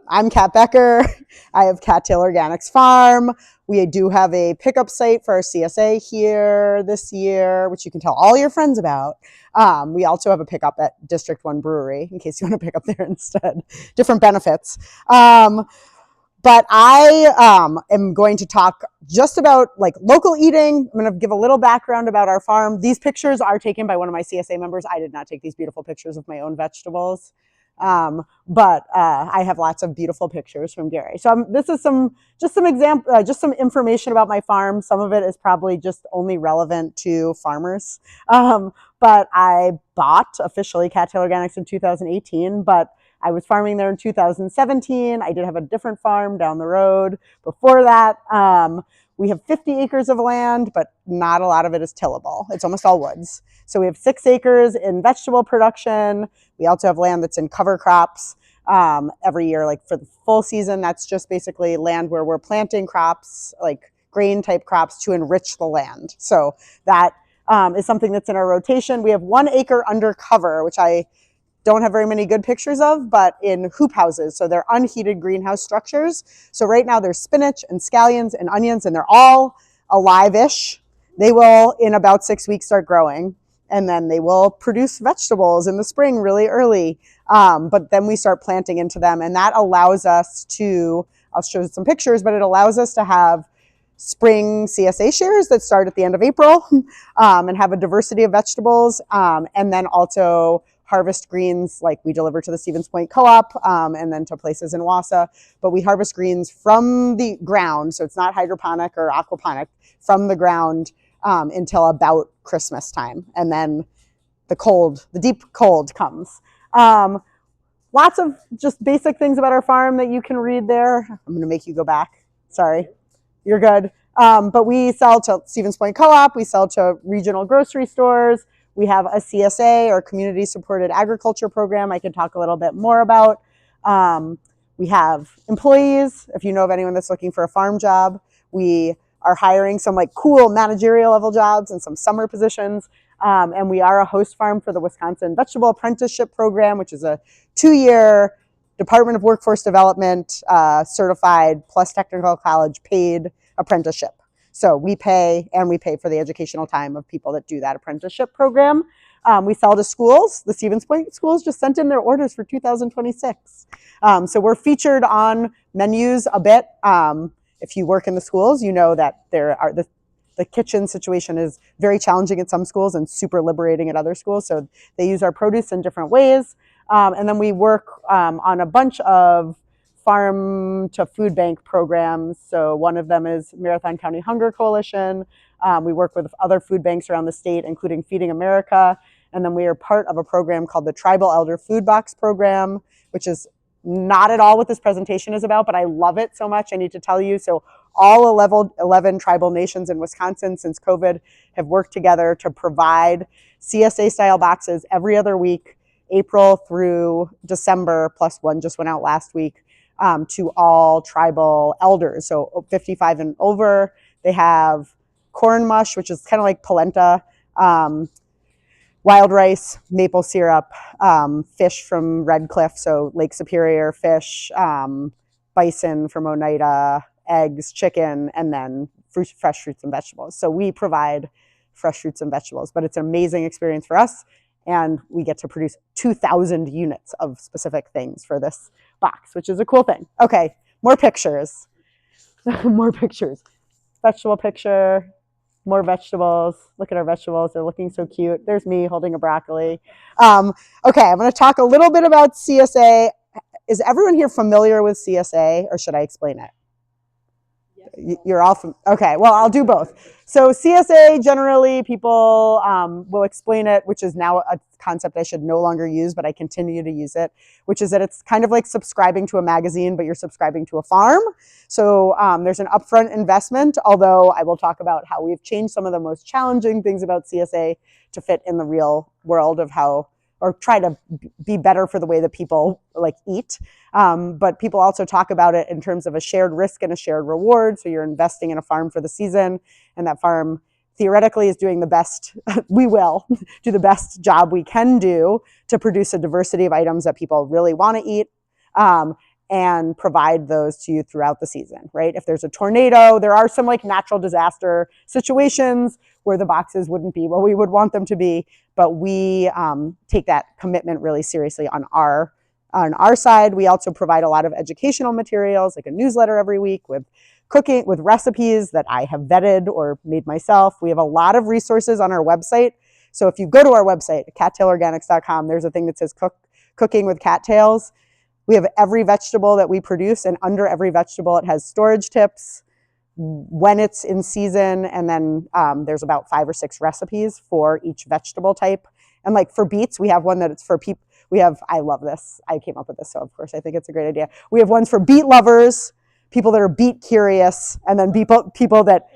I'm Kat Becker. I have Cattail Organics Farm. We do have a pickup site for our CSA here this year, which you can tell all your friends about. We also have a pickup at District 1 Brewery in case you want to pick up there instead. Different benefits. But I am going to talk just about like local eating. I'm going to give a little background about our farm. These pictures are taken by one of my CSA members. I did not take these beautiful pictures of my own vegetables. But I have lots of beautiful pictures from Gary. So this is just some information about my farm. Some of it is probably just only relevant to farmers. But I bought officially Cattail Organics in 2018, but I was farming there in 2017. I did have a different farm down the road before that. We have 50 acres of land, but not a lot of it is tillable. It's almost all woods. So we have 6 acres in vegetable production. We also have land that's in cover crops every year, like for the full season. That's just basically land where we're planting crops, like grain type crops to enrich the land. So that is something that's in our rotation. We have 1 acre under cover, which I don't have very many good pictures of, but in hoop houses. So they're unheated greenhouse structures. So right now there's spinach and scallions and onions, and they're all alive-ish. They will, in about 6 weeks, start growing. And then they will produce vegetables in the spring really early. But then we start planting into them. And that allows us to, I'll show you some pictures, but it allows us to have spring CSA shares that start at the end of April and have a diversity of vegetables. And then also harvest greens like we deliver to the Stevens Point Co-op and then to places in Wausau. But we harvest greens from the ground, so it's not hydroponic or aquaponic, from the ground until about Christmas time. And then the deep cold comes. Lots of just basic things about our farm that you can read there. I'm going to make you go back. Sorry. You're good. But we sell to Stevens Point Co-op. We sell to regional grocery stores. We have a CSA, or Community Supported Agriculture Program, I can talk a little bit more about. We have employees. If you know of anyone that's looking for a farm job, we are hiring some like cool managerial level jobs and some summer positions. And we are a host farm for the Wisconsin Vegetable Apprenticeship Program, which is a 2-year Department of Workforce Development certified plus technical college paid apprenticeship. So we pay for the educational time of people that do that apprenticeship program. We sell to schools. The Stevens Point schools just sent in their orders for 2026. So we're featured on menus a bit. If you work in the schools, you know that the kitchen situation is very challenging at some schools and super liberating at other schools. So they use our produce in different ways. And then we work on a bunch of farm to food bank programs. So one of them is Marathon County Hunger Coalition. We work with other food banks around the state, including Feeding America. And then we are part of a program called the Tribal Elder Food Box Program, which is not at all what this presentation is about, but I love it so much. I need to tell you. So all 11 tribal nations in Wisconsin since COVID have worked together to provide CSA style boxes every other week, April through December, plus one just went out last week, to all tribal elders. So 55 and over. They have corn mush, which is kind of like polenta, wild rice, maple syrup, fish from Red Cliff, so Lake Superior fish, bison from Oneida, eggs, chicken, and then fresh fruits and vegetables. So we provide fresh fruits and vegetables, but it's an amazing experience for us. And we get to produce 2,000 units of specific things for this box, which is a cool thing. Okay, more pictures. More pictures. Vegetable picture, more vegetables. Look at our vegetables. They're looking so cute. There's me holding a broccoli. Okay, I'm going to talk a little bit about CSA. Is everyone here familiar with CSA, or should I explain it? You're all from, okay, well, I'll do both. So CSA, generally, people will explain it, which is now a concept I should no longer use, but I continue to use it, which is that it's kind of like subscribing to a magazine, but you're subscribing to a farm. So there's an upfront investment, although I will talk about how we've changed some of the most challenging things about CSA to fit in the real world of how, or try to be better for the way that people like eat. But people also talk about it in terms of a shared risk and a shared reward. So you're investing in a farm for the season, and that farm theoretically is doing the best, we will do the best job we can do to produce a diversity of items that people really want to eat. and provide those to you throughout the season, right? If there's a tornado, there are some like natural disaster situations where the boxes wouldn't be what we would want them to be, but we take that commitment really seriously on our side. We also provide a lot of educational materials, like a newsletter every week with cooking, with recipes that I have vetted or made myself. We have a lot of resources on our website. So if you go to our website, cattailorganics.com, there's a thing that says cooking with cattails. We have every vegetable that we produce, and under every vegetable, it has storage tips, when it's in season, and then there's about 5 or 6 recipes for each vegetable type. And like for beets, we have one that it's for people. I love this. I came up with this, so of course I think it's a great idea. We have ones for beet lovers, people that are beet curious, and then people that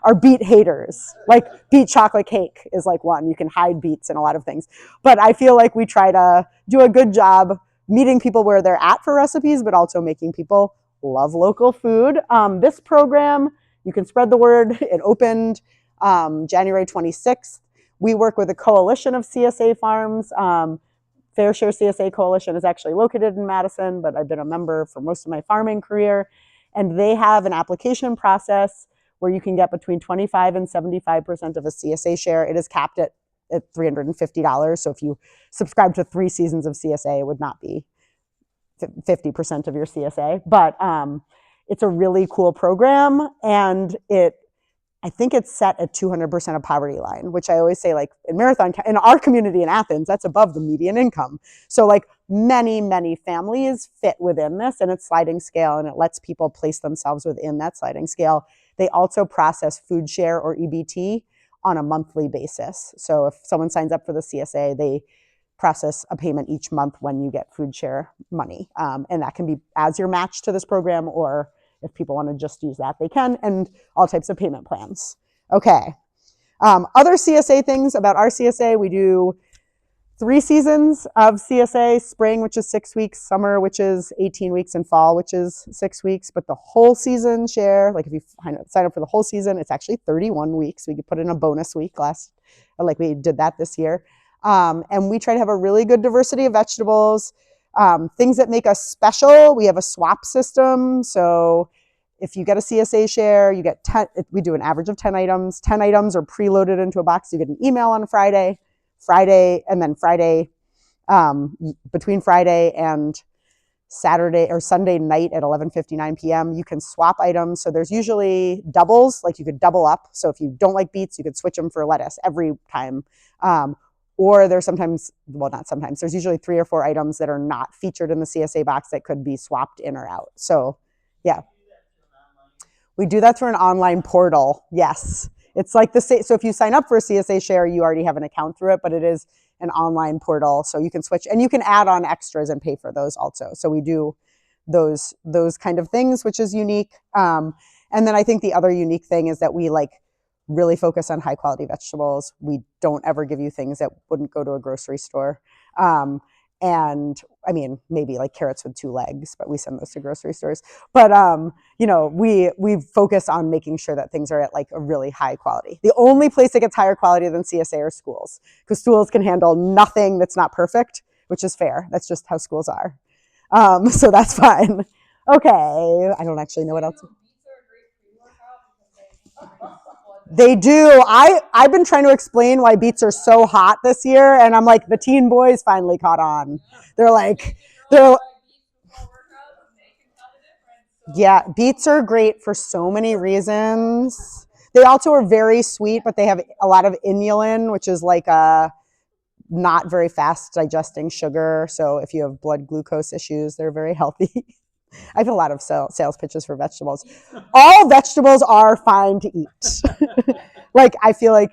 are beet haters. Like beet chocolate cake is like one. You can hide beets in a lot of things. But I feel like we try to do a good job meeting people where they're at for recipes, but also making people love local food. This program, you can spread the word. It opened January 26th. We work with a coalition of CSA farms. Fair Share CSA Coalition is actually located in Madison, but I've been a member for most of my farming career. And they have an application process where you can get between 25 and 75% of a CSA share. It is capped at $350. So if you subscribe to 3 seasons of CSA, it would not be 50% of your CSA. But it's a really cool program, and I think it's set at 200% of poverty line, which I always say, like in Marathon, in our community in Athens, that's above the median income. So like many families fit within this, and it's sliding scale, and it lets people place themselves within that sliding scale. They also process food share or EBT on a monthly basis. So if someone signs up for the CSA, they process a payment each month when you get food share money. And that can be as your match to this program, or if people want to just use that, they can, and all types of payment plans. Okay. Other CSA things about our CSA, we do 3 seasons of CSA, spring, which is 6 weeks, summer, which is 18 weeks, and fall, which is 6 weeks. But the whole season share, like if you sign up for the whole season, it's actually 31 weeks. We could put in a bonus week like we did that this year. And we try to have a really good diversity of vegetables. Things that make us special, we have a swap system. So if you get a CSA share, you get 10, we do an average of 10 items. 10 items are preloaded into a box. You get an email on Friday, and then between Friday and Saturday or Sunday night at 11:59 p.m., you can swap items. So there's usually doubles, like you could double up. So if you don't like beets, you could switch them for lettuce every time. Or there's there's usually 3 or 4 items that are not featured in the CSA box that could be swapped in or out. So yeah. We do that through an online portal. Yes. It's like so if you sign up for a CSA share, you already have an account through it, but it is an online portal. So you can switch, and you can add on extras and pay for those also. So we do those kind of things, which is unique. And then I think the other unique thing is that we really focus on high quality vegetables. We don't ever give you things that wouldn't go to a grocery store. And I mean, maybe like carrots with 2 legs, but we send those to grocery stores. But, we focus on making sure that things are at like a really high quality. The only place that gets higher quality than CSA are schools, because schools can handle nothing that's not perfect, which is fair. That's just how schools are. So that's fine. Okay. I don't actually know what else. They do. I've been trying to explain why beets are so hot this year, and I'm like, the teen boys finally caught on. Yeah, beets are great for so many reasons. They also are very sweet, but they have a lot of inulin, which is like a not very fast digesting sugar. So if you have blood glucose issues, they're very healthy. I have a lot of sales pitches for vegetables. All vegetables are fine to eat. Like, I feel like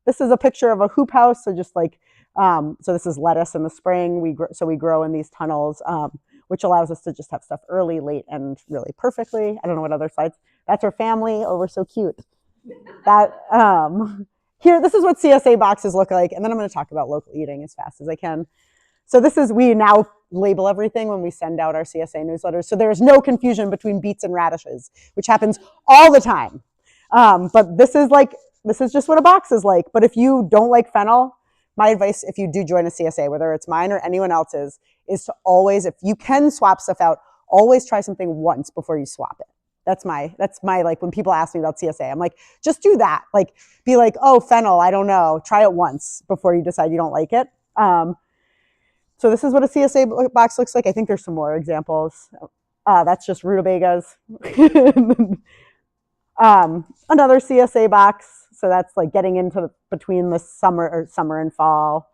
this is a picture of a hoop house. So just like, so this is lettuce in the spring. We grow in these tunnels, which allows us to just have stuff early, late, and really perfectly. I don't know what other slides. That's our family. Oh, we're so cute. Here, this is what CSA boxes look like. And then I'm going to talk about local eating as fast as I can. So we now label everything when we send out our CSA newsletters. So there's no confusion between beets and radishes, which happens all the time. But this is just what a box is like. But if you don't like fennel, my advice, if you do join a CSA, whether it's mine or anyone else's, is to always, if you can swap stuff out, always try something once before you swap it. That's my like when people ask me about CSA, I'm like, just do that. Like, be like, oh, fennel, I don't know. Try it once before you decide you don't like it. So this is what a CSA box looks like. I think there's some more examples. That's just rutabagas. Another CSA box. So that's like getting into between the summer and fall.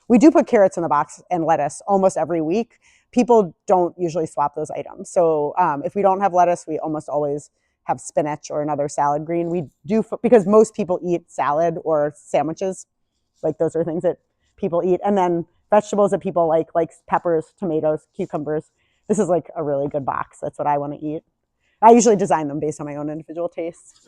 We do put carrots in the box and lettuce almost every week. People don't usually swap those items. So if we don't have lettuce, we almost always have spinach or another salad green. We do, because most people eat salad or sandwiches. Like those are things that people eat. And then vegetables that people like peppers, tomatoes, cucumbers. This is like a really good box. That's what I want to eat. I usually design them based on my own individual tastes.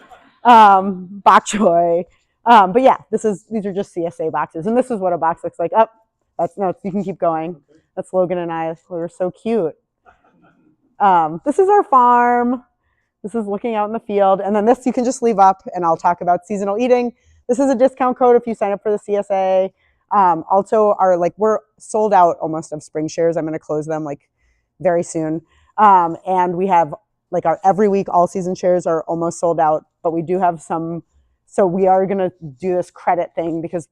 Bok choy. But yeah, these are just CSA boxes. And this is what a box looks like. You can keep going. That's Logan and I. We were so cute. This is our farm. This is looking out in the field. And then this you can just leave up and I'll talk about seasonal eating. This is a discount code if you sign up for the CSA. Also, we're sold out almost of spring shares. I'm going to close them like very soon. And we have like our every week all season shares are almost sold out, but we do have some. So we are going to do this credit thing because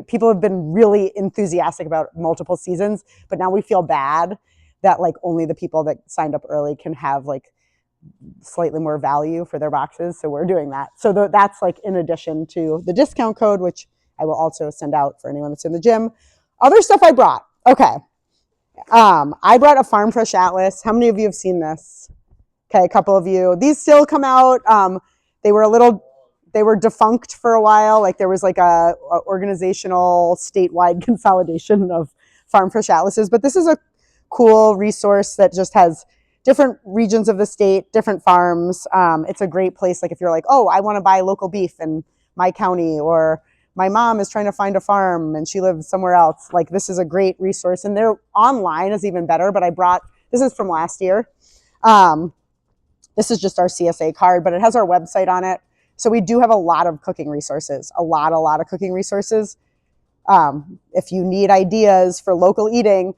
people have been really enthusiastic about multiple seasons, but now we feel bad that like only the people that signed up early can have like slightly more value for their boxes. So we're doing that. So that's like in addition to the discount code, which I will also send out for anyone that's in the gym. Other stuff I brought. Okay. I brought a Farm Fresh Atlas. How many of you have seen this? Okay, a couple of you. These still come out. They were defunct for a while. Like there was like a organizational statewide consolidation of Farm Fresh Atlases, but this is a cool resource that just has different regions of the state, different farms. It's a great place. Like if you're like, oh, I want to buy local beef in my county, or my mom is trying to find a farm and she lives somewhere else. Like this is a great resource, and they're online is even better. But this is from last year. This is just our CSA card, but it has our website on it. So we do have a lot of cooking resources, a lot of cooking resources. If you need ideas for local eating,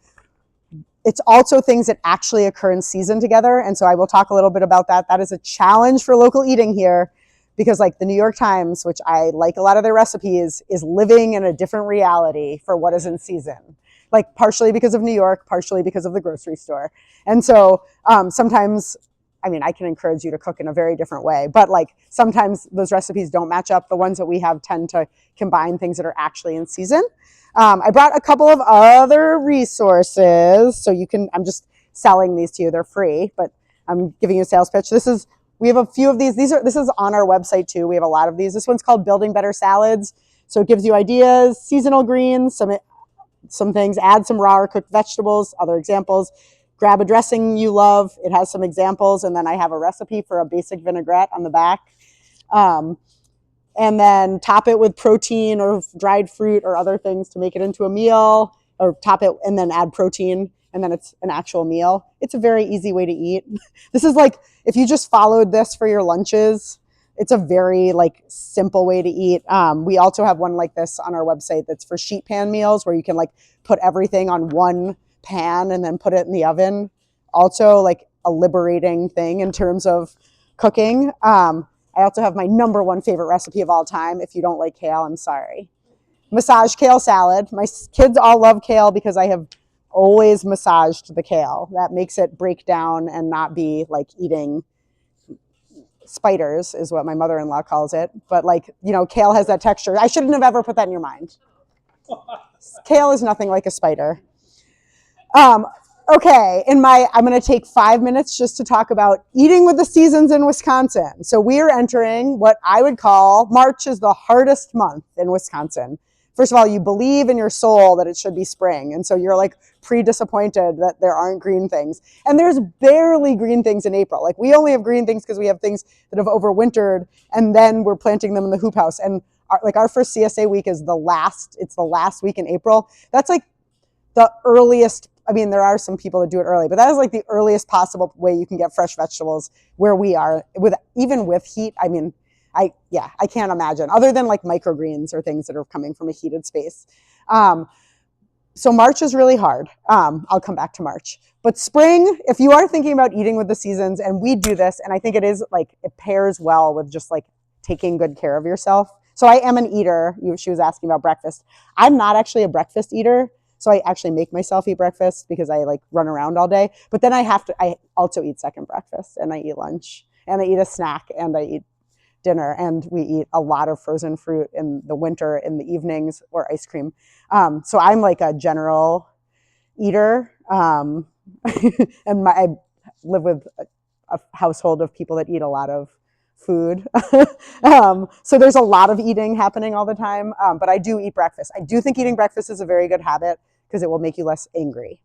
it's also things that actually occur in season together. And so I will talk a little bit about that. That is a challenge for local eating here, because like the New York Times, which I like a lot of their recipes, is living in a different reality for what is in season. Like partially because of New York, partially because of the grocery store. And so sometimes, I mean, I can encourage you to cook in a very different way, but like sometimes those recipes don't match up. The ones that we have tend to combine things that are actually in season. I brought a couple of other resources. So I'm just selling these to you. They're free, but I'm giving you a sales pitch. We have a few of these. This is on our website too. We have a lot of these. This one's called Building Better Salads. So it gives you ideas, seasonal greens, some things, add some raw or cooked vegetables, other examples. Grab a dressing you love. It has some examples, and then I have a recipe for a basic vinaigrette on the back. And then top it with protein or dried fruit or other things to make it into a meal, or top it and then add protein, and then it's an actual meal. It's a very easy way to eat. This is like, if you just followed this for your lunches, it's a very like simple way to eat. We also have one like this on our website that's for sheet pan meals, where you can like put everything on one pan and then put it in the oven. Also like a liberating thing in terms of cooking. I also have my number one favorite recipe of all time. If you don't like kale, I'm sorry. Massage kale salad. My kids all love kale because I have always massaged the kale. That makes it break down and not be like eating spiders, is what my mother-in-law calls it. But like, kale has that texture. I shouldn't have ever put that in your mind. Kale is nothing like a spider. Okay, I'm going to take 5 minutes just to talk about eating with the seasons in Wisconsin. So we are entering what I would call, March is the hardest month in Wisconsin. First of all, you believe in your soul that it should be spring. And so you're like pre-disappointed that there aren't green things. And there's barely green things in April. Like we only have green things because we have things that have overwintered, and then we're planting them in the hoop house. And our first CSA week is the last week in April. That's like the earliest. I mean, there are some people that do it early, but that is like the earliest possible way you can get fresh vegetables where we are, even with heat. I mean, I can't imagine, other than like microgreens or things that are coming from a heated space. So March is really hard. I'll come back to March. But spring, if you are thinking about eating with the seasons, and we do this, and I think it is like, it pairs well with just like taking good care of yourself. So I am an eater. She was asking about breakfast. I'm not actually a breakfast eater. So I actually make myself eat breakfast because I like run around all day. But then I also eat second breakfast, and I eat lunch, and I eat a snack, and I eat dinner, and we eat a lot of frozen fruit in the winter in the evenings, or ice cream. So I'm like a general eater, and I live with a household of people that eat a lot of food. So there's a lot of eating happening all the time, but I do eat breakfast. I do think eating breakfast is a very good habit because it will make you less angry.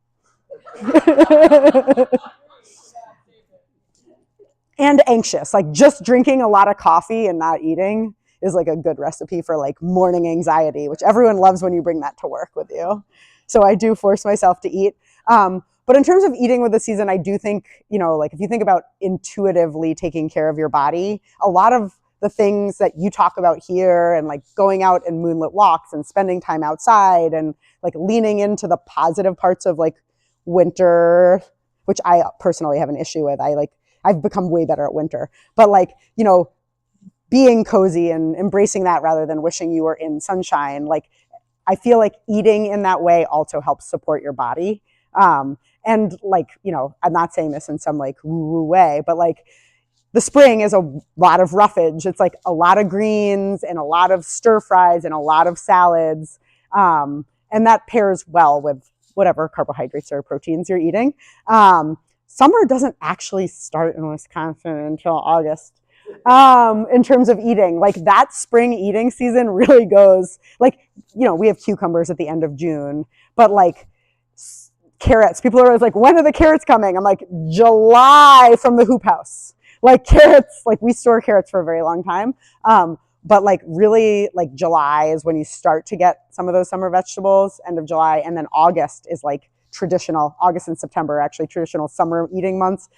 And anxious. Like just drinking a lot of coffee and not eating is like a good recipe for like morning anxiety, which everyone loves when you bring that to work with you. So I do force myself to eat. But in terms of eating with the season, I do think, like if you think about intuitively taking care of your body, a lot of the things that you talk about here, and like going out and moonlit walks and spending time outside and like leaning into the positive parts of like winter, which I personally have an issue with. I've become way better at winter, but like, being cozy and embracing that rather than wishing you were in sunshine. Like, I feel like eating in that way also helps support your body. And like, I'm not saying this in some like woo-woo way, but like the spring is a lot of roughage. It's like a lot of greens and a lot of stir fries and a lot of salads. And that pairs well with whatever carbohydrates or proteins you're eating. Summer doesn't actually start in Wisconsin until August. In terms of eating, like that spring eating season really goes like, we have cucumbers at the end of June, but like carrots, people are always like, when are the carrots coming? I'm like, July from the hoop house. Like carrots, like we store carrots for a very long time. But like really like July is when you start to get some of those summer vegetables, end of July. And then August is like traditional, August and September are actually traditional summer eating months.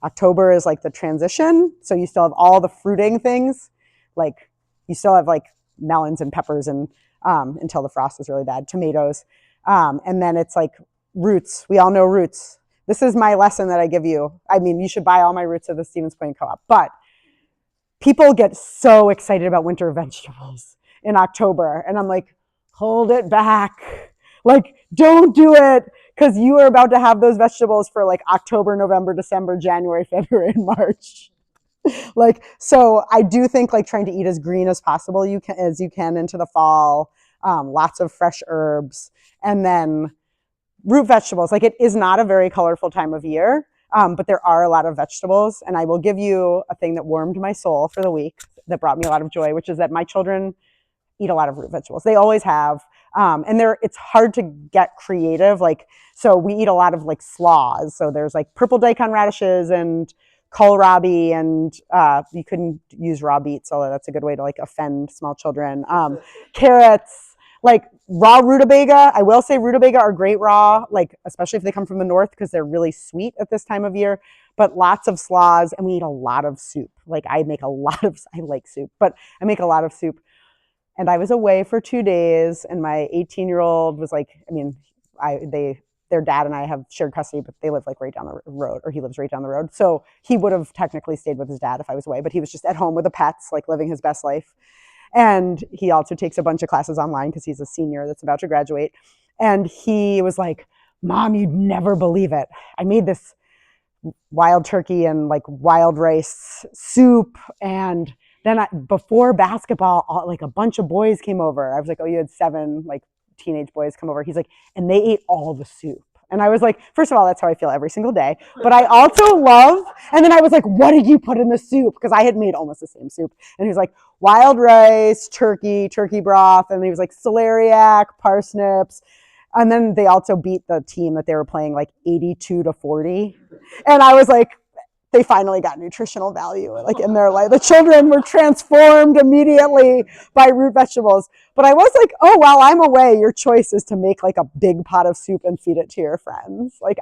October is like the transition. So you still have all the fruiting things. Like you still have like melons and peppers and until the frost is really bad, tomatoes. And then it's like roots. We all know roots. This is my lesson that I give you. I mean, you should buy all my roots at the Stevens Point Co-op. But people get so excited about winter vegetables in October. And I'm like, hold it back. Like, don't do it, because you are about to have those vegetables for like October, November, December, January, February, and March. Like, so I do think like trying to eat as green as possible as you can into the fall, lots of fresh herbs, and then root vegetables. Like, it is not a very colorful time of year, but there are a lot of vegetables. And I will give you a thing that warmed my soul for the week that brought me a lot of joy, which is that my children eat a lot of root vegetables. They always have. And it's hard to get creative. Like, so we eat a lot of like slaws. So there's like purple daikon radishes and kohlrabi, and you couldn't use raw beets, although that's a good way to like offend small children. Carrots, like raw rutabaga. I will say rutabaga are great raw, like especially if they come from the north, because they're really sweet at this time of year. But lots of slaws, and we eat a lot of soup. Like I like soup, but I make a lot of soup. And I was away for 2 days, and my 18-year-old was like, I mean, their dad and I have shared custody, but they live like right down the road, or he lives right down the road. So he would have technically stayed with his dad if I was away, but he was just at home with the pets, like living his best life. And he also takes a bunch of classes online because he's a senior that's about to graduate. And he was like, Mom, you'd never believe it. I made this wild turkey and like wild rice soup, and then before basketball, like a bunch of boys came over. I was like, oh, you had 7 like teenage boys come over. He's like, and they ate all the soup. And I was like, first of all, that's how I feel every single day. But I also love, and then I was like, what did you put in the soup? Because I had made almost the same soup. And he was like, wild rice, turkey broth. And he was like, celeriac, parsnips. And then they also beat the team that they were playing like 82-40. And I was like, they finally got nutritional value like in their life. The children were transformed immediately by root vegetables. But I was like, oh, while I'm away, your choice is to make like a big pot of soup and feed it to your friends. Like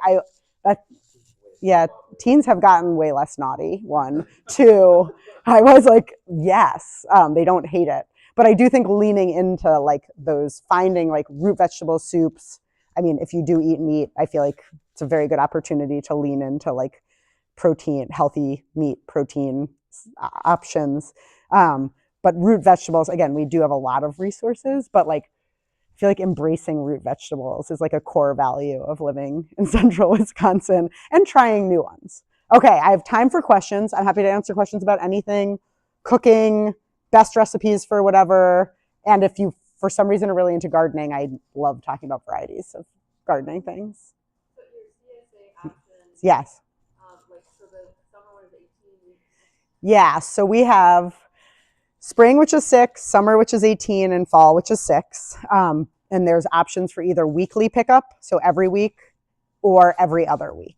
teens have gotten way less naughty. 1, 2, I was like, yes, they don't hate it. But I do think leaning into like those, finding like root vegetable soups, I mean, if you do eat meat, I feel like it's a very good opportunity to lean into like protein, healthy meat, protein options. But root vegetables, again, we do have a lot of resources, but like I feel like embracing root vegetables is like a core value of living in central Wisconsin and trying new ones. Okay, I have time for questions. I'm happy to answer questions about anything, cooking, best recipes for whatever. And if you, for some reason, are really into gardening, I love talking about varieties of gardening things. So your CSA options, Yes. like so the summer one is 18 weeks. Yeah, so we have spring, which is 6, summer, which is 18, and fall, which is 6. And there's options for either weekly pickup, so every week, or every other week.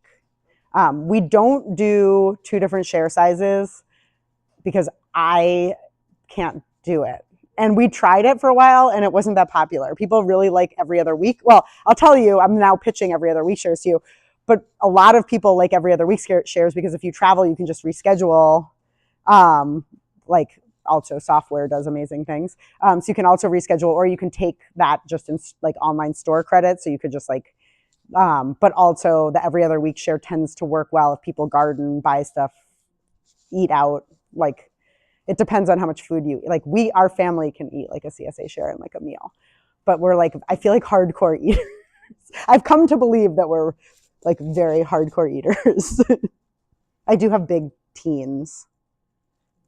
We don't do 2 different share sizes because I can't do it. And we tried it for a while and it wasn't that popular. People really like every other week. Well, I'll tell you, I'm now pitching every other week shares to you, but a lot of people like every other week shares because if you travel, you can just reschedule. Like also software does amazing things. So you can also reschedule, or you can take that just in like online store credit. So you could just like, but also the every other week share tends to work well if people garden, buy stuff, eat out. Like it depends on how much food you eat. Like our family can eat like a CSA share in like a meal, but we're like, I feel like hardcore eaters. I've come to believe that we're like very hardcore eaters. I do have big teens.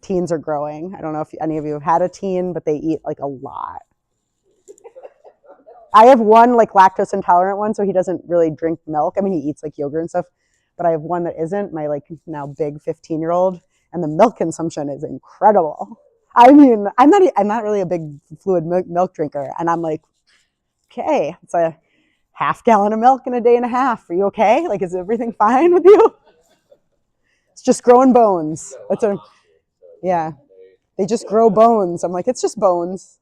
Teens are growing. I don't know if any of you have had a teen, but they eat like a lot. I have one like lactose intolerant one, so he doesn't really drink milk. I mean, he eats like yogurt and stuff, but I have one that isn't, my like now big 15-year-old, and the milk consumption is incredible. I mean, I'm not really a big fluid milk drinker, and I'm like, okay, it's a half gallon of milk in a day and a half. Are you okay? Like, is everything fine with you? It's just growing bones. Yeah. They just grow bones. I'm like, it's just bones.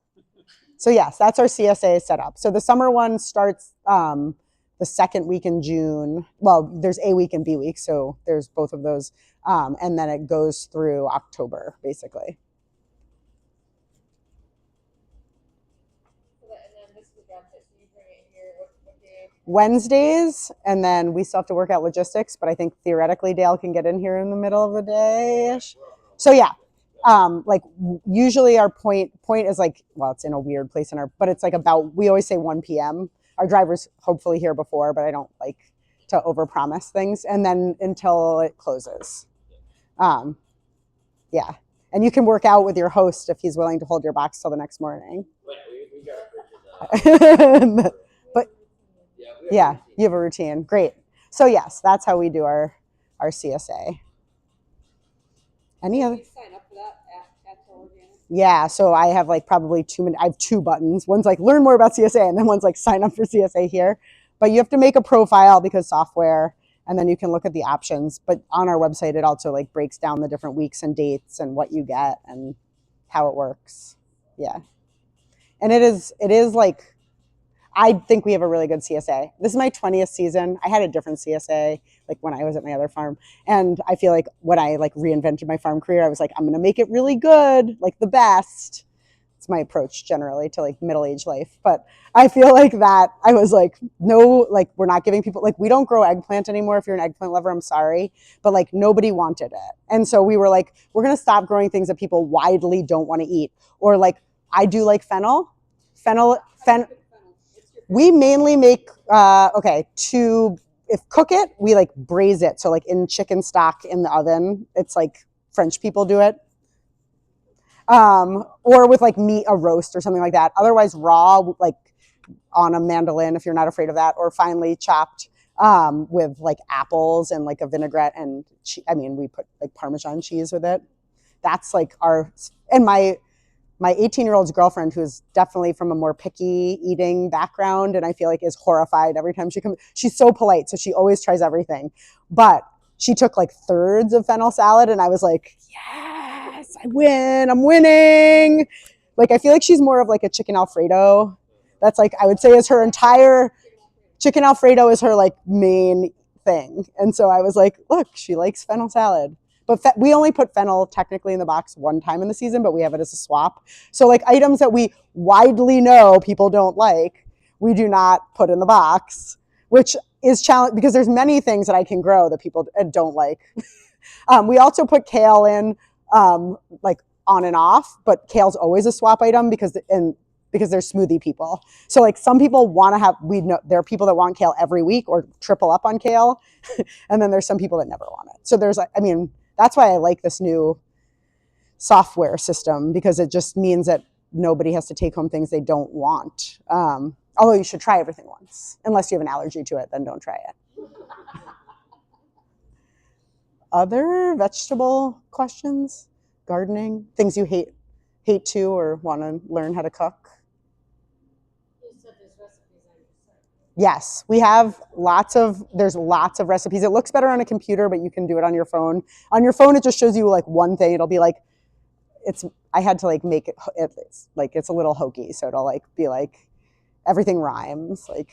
So yes, that's our CSA setup. So the summer one starts the second week in June. Well, there's A week and B week, so there's both of those. And then it goes through October, basically. So and then this is the job site. So you bring it here. What day? Wednesdays, and then we still have to work out logistics, but I think theoretically Dale can get in here in the middle of the day. So yeah, like usually our point is like, well, it's in a weird place but it's like about, we always say 1 p.m. Our driver's hopefully here before, but I don't like to overpromise things. And then until it closes. Yeah. And you can work out with your host if he's willing to hold your box till the next morning. But yeah, you have a routine. Great. So yes, that's how we do our CSA. Any other? Sign up for that at Cattail again. Yeah, so I have like probably I have 2 buttons. One's like learn more about CSA, and then one's like sign up for CSA here. But you have to make a profile because software, and then you can look at the options. But on our website, it also like breaks down the different weeks and dates and what you get and how it works. Yeah, and it is like, I think we have a really good CSA. This is my 20th season. I had a different CSA like when I was at my other farm. And I feel like when I like reinvented my farm career, I was like, I'm going to make it really good, like the best. It's my approach generally to like middle-aged life. But I feel like that I was like, no, like we're not giving people, like we don't grow eggplant anymore. If you're an eggplant lover, I'm sorry. But like nobody wanted it. And so we were like, we're going to stop growing things that people widely don't want to eat. Or like, I do like fennel. We mainly make, if cook it, we like braise it. So like in chicken stock in the oven, it's like French people do it. Or with like meat, a roast or something like that. Otherwise raw, like on a mandolin, if you're not afraid of that, or finely chopped with like apples and like a vinaigrette and, we put like Parmesan cheese with it. That's like and my 18-year-old's girlfriend, who's definitely from a more picky eating background, and I feel like is horrified every time she comes. She's so polite, so she always tries everything. But she took like thirds of fennel salad, and I was like, yes, I win. I'm winning. Like, I feel like she's more of like a chicken Alfredo. That's like, I would say is her entire chicken Alfredo is her like main thing. And so I was like, look, she likes fennel salad. But we only put fennel technically in the box one time in the season, but we have it as a swap. So like items that we widely know people don't like, we do not put in the box, which is challenge because there's many things that I can grow that people don't like. We also put kale in like on and off, but kale's always a swap item because they're smoothie people. So like some people want to have, we know there are people that want kale every week or triple up on kale. And then there's some people that never want it. So that's why I like this new software system, because it just means that nobody has to take home things they don't want. Although you should try everything once. Unless you have an allergy to it, then don't try it. Other vegetable questions? Gardening? Things you hate to or want to learn how to cook? You said there's recipes on your site. Yes, there's lots of recipes. It looks better on a computer, but you can do it on your phone. On your phone, it just shows you like one thing. It'll be like, I had to like make it's a little hokey. So it'll like be like, everything rhymes, like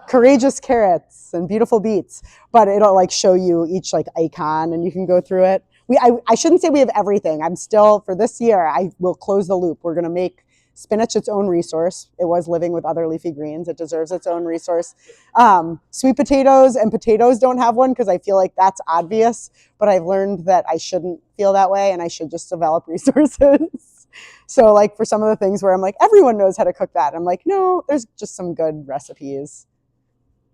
courageous carrots and beautiful beets, but it'll like show you each like icon and you can go through it. I shouldn't say we have everything. I'm still, for this year, I will close the loop. We're going to make spinach its own resource. It was living with other leafy greens. It deserves its own resource. Sweet potatoes and potatoes don't have one because I feel like that's obvious, but I've learned that I shouldn't feel that way and I should just develop resources. So like for some of the things where I'm like, everyone knows how to cook that. I'm like, no, there's just some good recipes.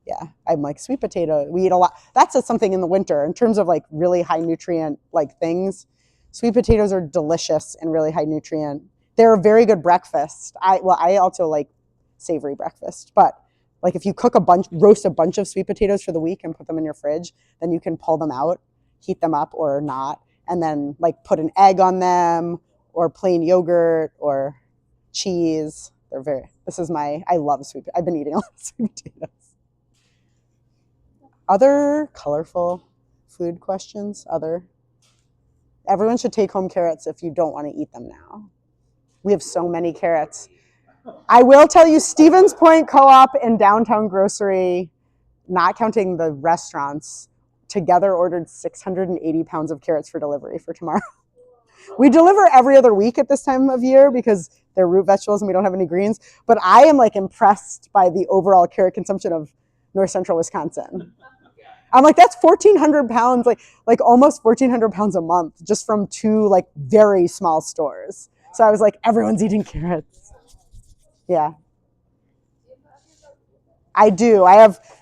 Yeah, I'm like sweet potato. We eat a lot. That's something in the winter in terms of like really high nutrient like things. Sweet potatoes are delicious and really high nutrient. They're a very good breakfast. I also like savory breakfast, but like if you roast a bunch of sweet potatoes for the week and put them in your fridge, then you can pull them out, heat them up or not, and then like put an egg on them or plain yogurt or cheese. I love I've been eating a lot of sweet potatoes. Other colorful food questions? Everyone should take home carrots if you don't want to eat them now. We have so many carrots. I will tell you, Stevens Point Co-op and Downtown Grocery, not counting the restaurants, together ordered 680 pounds of carrots for delivery for tomorrow. We deliver every other week at this time of year because they're root vegetables and we don't have any greens. But I am like impressed by the overall carrot consumption of North Central Wisconsin. I'm like, that's 1,400 pounds, like almost 1,400 pounds a month just from two like very small stores. So I was like, everyone's eating carrots. Yeah. I do. I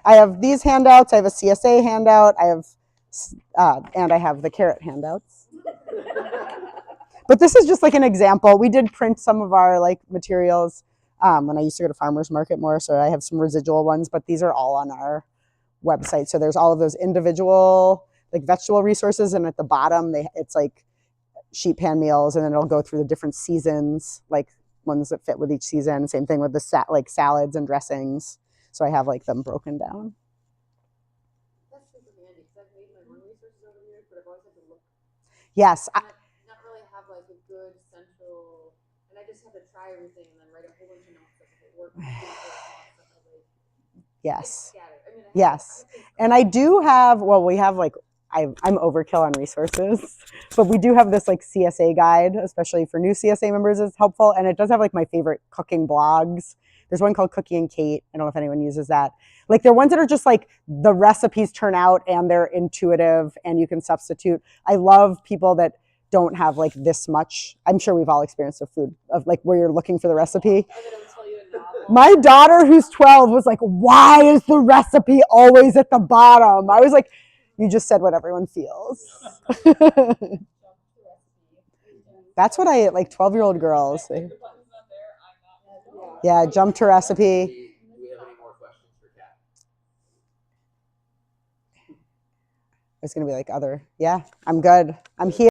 have these handouts. I have a CSA handout. And I have the carrot handouts. But this is just like an example. We did print some of our like materials when I used to go to farmers market more. So I have some residual ones, but these are all on our website. So there's all of those individual like vegetable resources, and at the bottom it's like sheet pan meals, and then it'll go through the different seasons, like ones that fit with each season. Same thing with the like salads and dressings. So I have like them broken down. That's super handy because I've made my own resources over the years, but I've always had to look. Yes. And I not really have like a good central, and I just have to try everything and then write a whole bunch of notes if it works. Yes. Yes. And I do have, we have like, I'm overkill on resources, but we do have this like CSA guide, especially for new CSA members, is helpful. And it does have like my favorite cooking blogs. There's one called Cookie and Kate. I don't know if anyone uses that. Like they're ones that are just like the recipes turn out and they're intuitive and you can substitute. I love people that don't have like this much. I'm sure we've all experienced a food of like where you're looking for the recipe. My daughter, who's 12, was like, why is the recipe always at the bottom? I was like, you just said what everyone feels. That's what 12-year-old girls. Yeah, jump to recipe. Do we have any more questions for Kat? It's going to be like yeah, I'm good. I'm here.